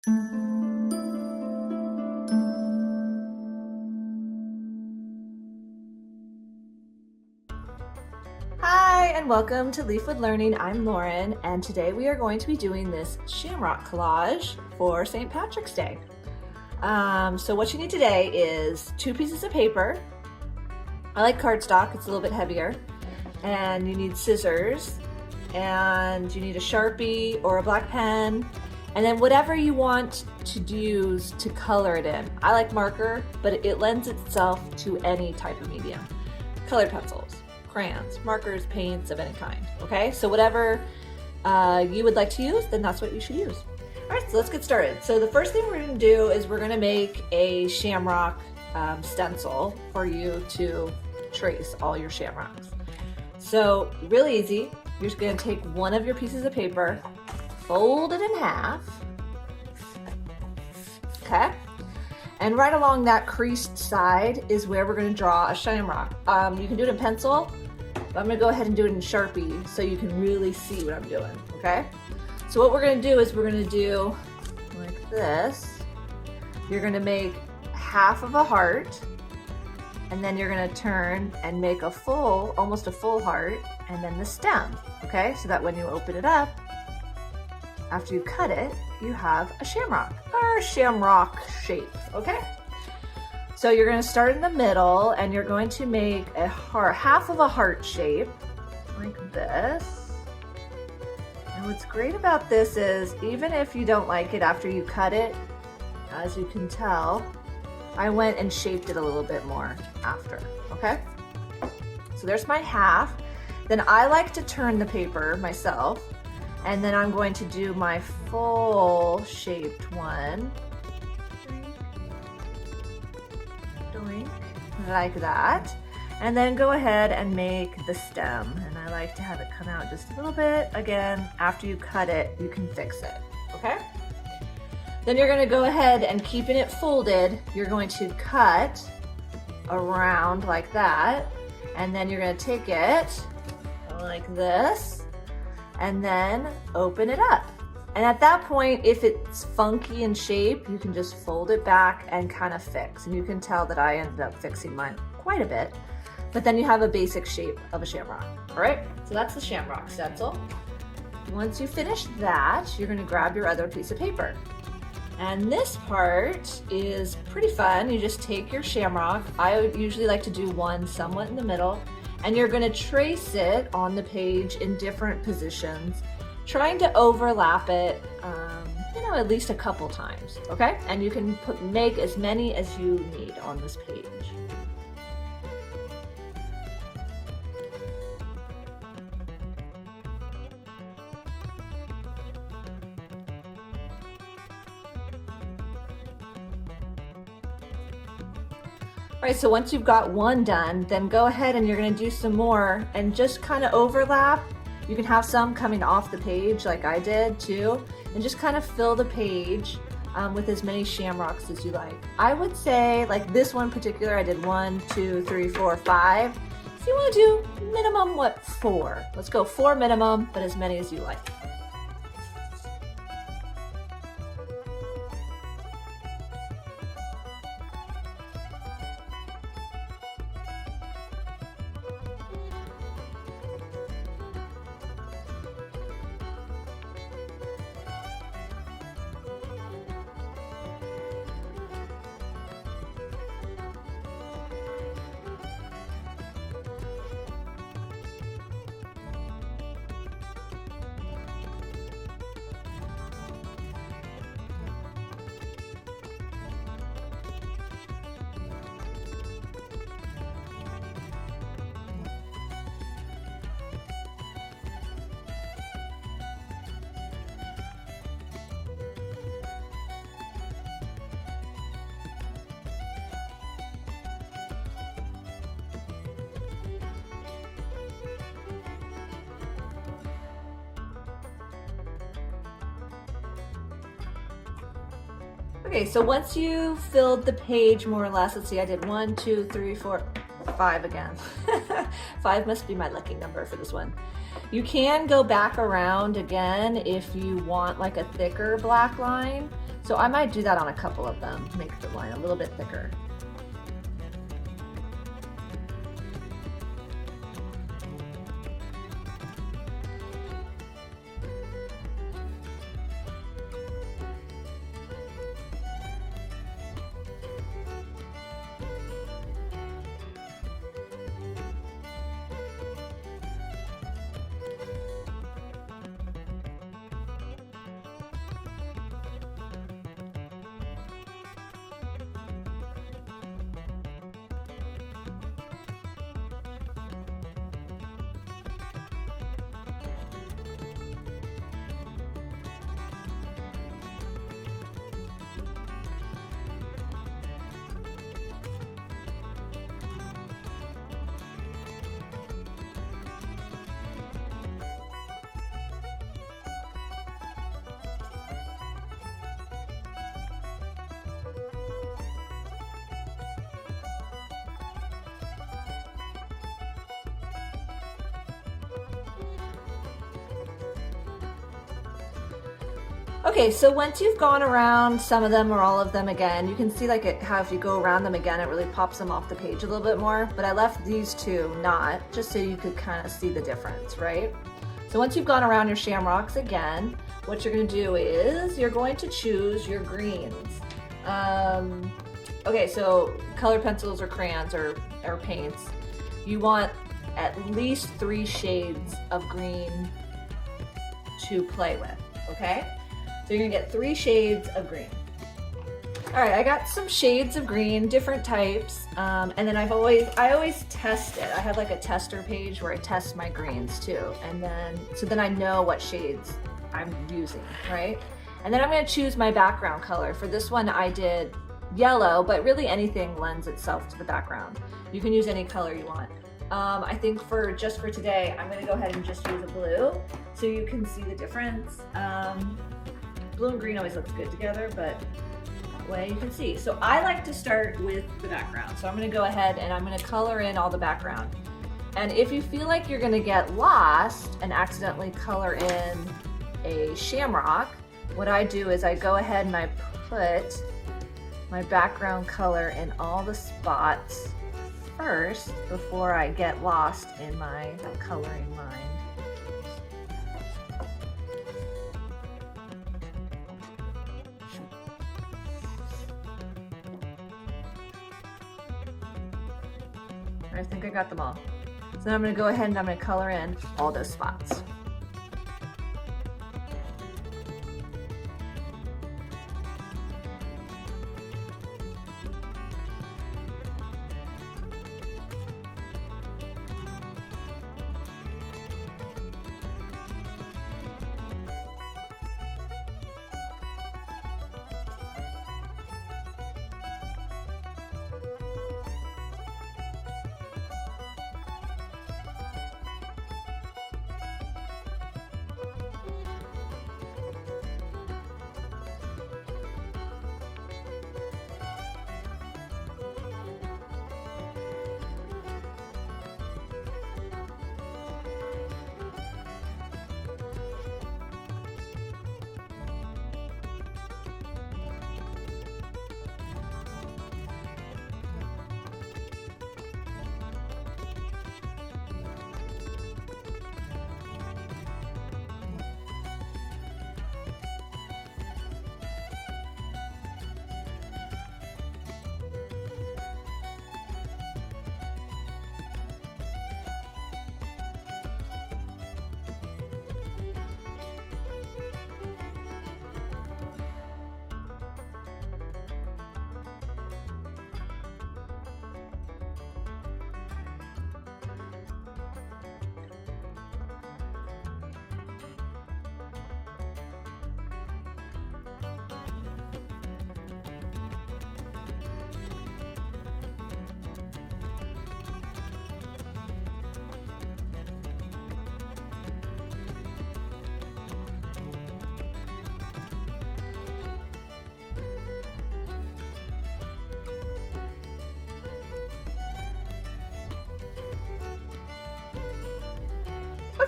Hi, and welcome to Leafwood Learning. I'm Lauren, and today we are going to be doing this shamrock collage for St. Patrick's Day. So what you need today is 2 pieces of paper. I like cardstock, it's a little bit heavier. And you need scissors, and you need a Sharpie or a black pen, and then whatever you want to use to color it in. I like marker, but it lends itself to any type of medium. Colored pencils, crayons, markers, paints of any kind, okay? So whatever you would like to use, then that's what you should use. All right, so let's get started. So the first thing we're gonna do is we're gonna make a shamrock stencil for you to trace all your shamrocks. So really easy, you're just gonna take one of your pieces of paper, fold it in half, okay? And right along that creased side is where we're gonna draw a shamrock. You can do it in pencil, but I'm gonna go ahead and do it in Sharpie so you can really see what I'm doing, okay? So what we're gonna do is we're gonna do like this. You're gonna make half of a heart, and then you're gonna turn and make a full, almost a full heart, and then the stem, okay? So that when you open it up, after you cut it, you have a shamrock, or a shamrock shape, okay? So you're gonna start in the middle, and you're going to make a heart, half of a heart shape, like this. And what's great about this is, even if you don't like it after you cut it, as you can tell, I went and shaped it a little bit more after, okay? So there's my half. Then I like to turn the paper myself, and then I'm going to do my full shaped one. Doink, like that. And then go ahead and make the stem. And I like to have it come out just a little bit. Again, after you cut it, you can fix it, okay? Then you're gonna go ahead and keeping it folded, you're going to cut around like that. And then you're gonna take it like this and then open it up. And at that point, if it's funky in shape, you can just fold it back and kind of fix. And you can tell that I ended up fixing mine quite a bit, but then you have a basic shape of a shamrock, all right? So that's the shamrock stencil. Once you finish that, you're gonna grab your other piece of paper. And this part is pretty fun. You just take your shamrock. I usually like to do one somewhat in the middle, and you're gonna trace it on the page in different positions, trying to overlap it, at least a couple times, okay? And you can make as many as you need on this page. All right, so once you've got one done, then go ahead and you're gonna do some more and just kind of overlap. You can have some coming off the page like I did too, and just kind of fill the page with as many shamrocks as you like. I would say, like this one in particular, I did 1, 2, 3, 4, 5. If you wanna do minimum, 4? Let's go 4 minimum, but as many as you like. Okay, so once you filled the page more or less, let's see, I did 1, 2, 3, 4, 5 again. 5 must be my lucky number for this one. You can go back around again if you want like a thicker black line. So I might do that on a couple of them, make the line a little bit thicker. Okay, so once you've gone around some of them or all of them again, you can see like how if you go around them again, it really pops them off the page a little bit more, but I left these two not, just so you could kind of see the difference, right? So once you've gone around your shamrocks again, what you're gonna do is you're going to choose your greens. Okay, so colored pencils or crayons or paints, you want at least 3 shades of green to play with, okay? So you're gonna get 3 shades of green. All right, I got some shades of green, different types, and then I always test it. I have like a tester page where I test my greens too, and then I know what shades I'm using, right? And then I'm gonna choose my background color. For this one, I did yellow, but really anything lends itself to the background. You can use any color you want. I think just for today, I'm gonna go ahead and just use a blue so you can see the difference. Blue and green always looks good together, but that way you can see. So I like to start with the background. So I'm gonna go ahead and I'm gonna color in all the background. And if you feel like you're gonna get lost and accidentally color in a shamrock, what I do is I go ahead and I put my background color in all the spots first before I get lost in my coloring mind. I think I got them all. So now I'm gonna go ahead and I'm gonna color in all those spots.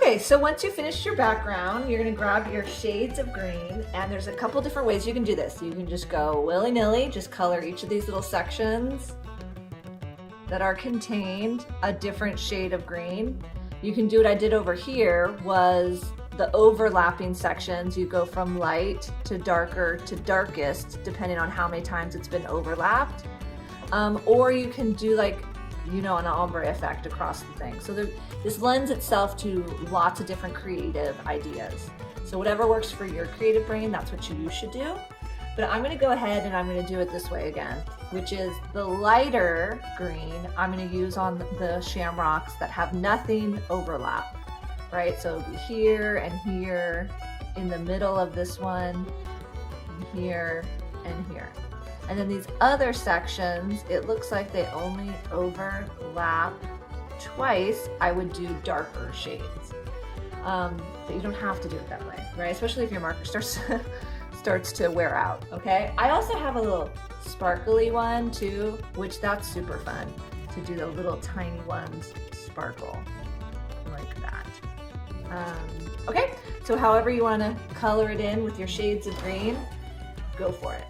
Okay, so once you finish your background, you're gonna grab your shades of green, and there's a couple different ways you can do this. You can just go willy-nilly, just color each of these little sections that are contained a different shade of green. You can do what I did over here, was the overlapping sections. You go from light to darker to darkest, depending on how many times it's been overlapped. Or you can do like, you know, an ombre effect across the thing. So this lends itself to lots of different creative ideas. So whatever works for your creative brain, that's what you should do. But I'm gonna go ahead and I'm gonna do it this way again, which is the lighter green I'm gonna use on the shamrocks that have nothing overlap, right? So it'll be here and here, in the middle of this one, and here and here. And then these other sections, it looks like they only overlap twice. I would do darker shades. But you don't have to do it that way, right? Especially if your marker starts to wear out, okay? I also have a little sparkly one too, which that's super fun to do the little tiny ones sparkle like that. Okay, so however you wanna color it in with your shades of green, go for it.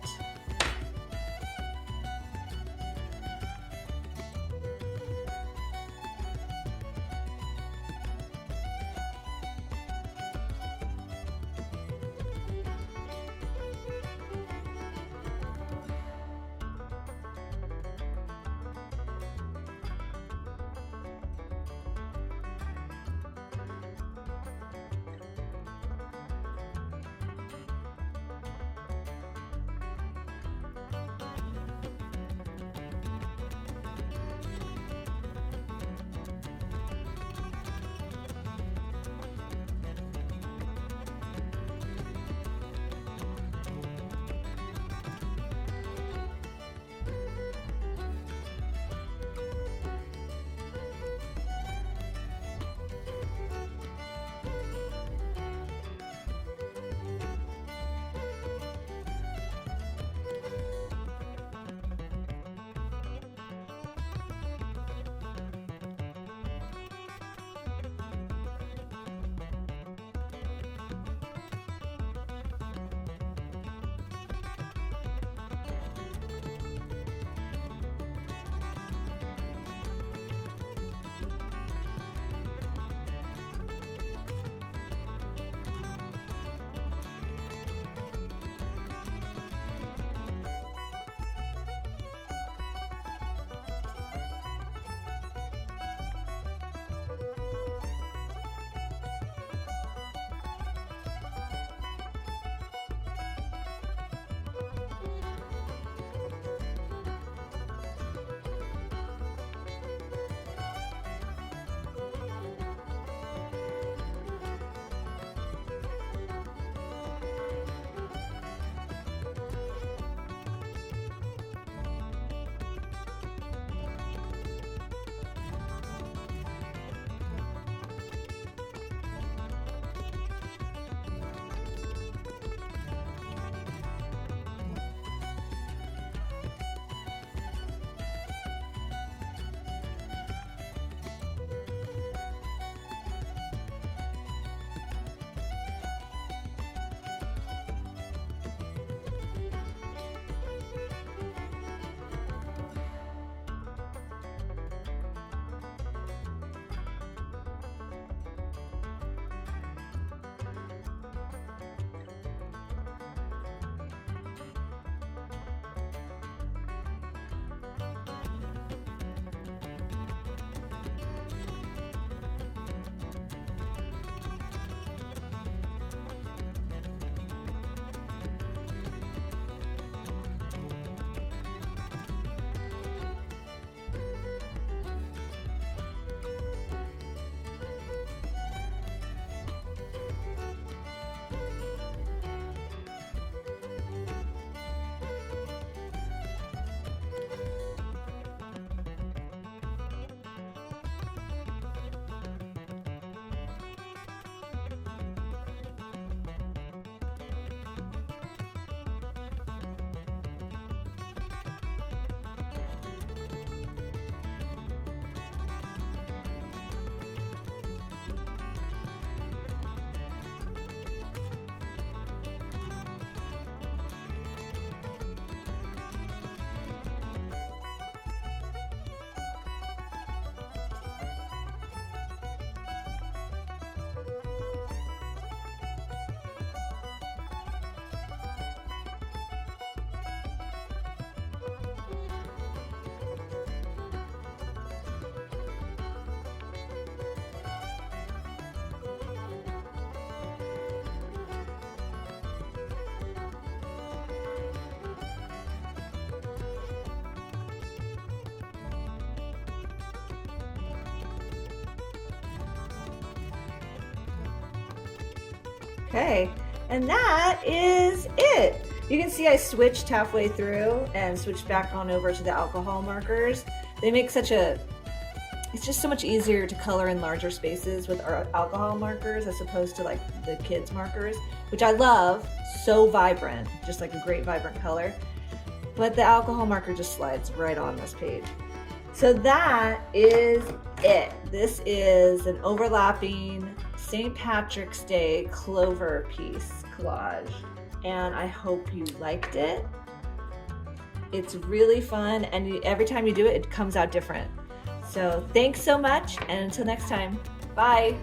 Okay, and that is it. You can see I switched halfway through and switched back on over to the alcohol markers. They make it's just so much easier to color in larger spaces with our alcohol markers as opposed to like the kids markers, which I love, so vibrant, just like a great vibrant color. But the alcohol marker just slides right on this page. So that is it. This is an overlapping St. Patrick's Day Clover piece collage, and I hope you liked it. It's really fun, and every time you do it, it comes out different. So thanks so much, and until next time, bye.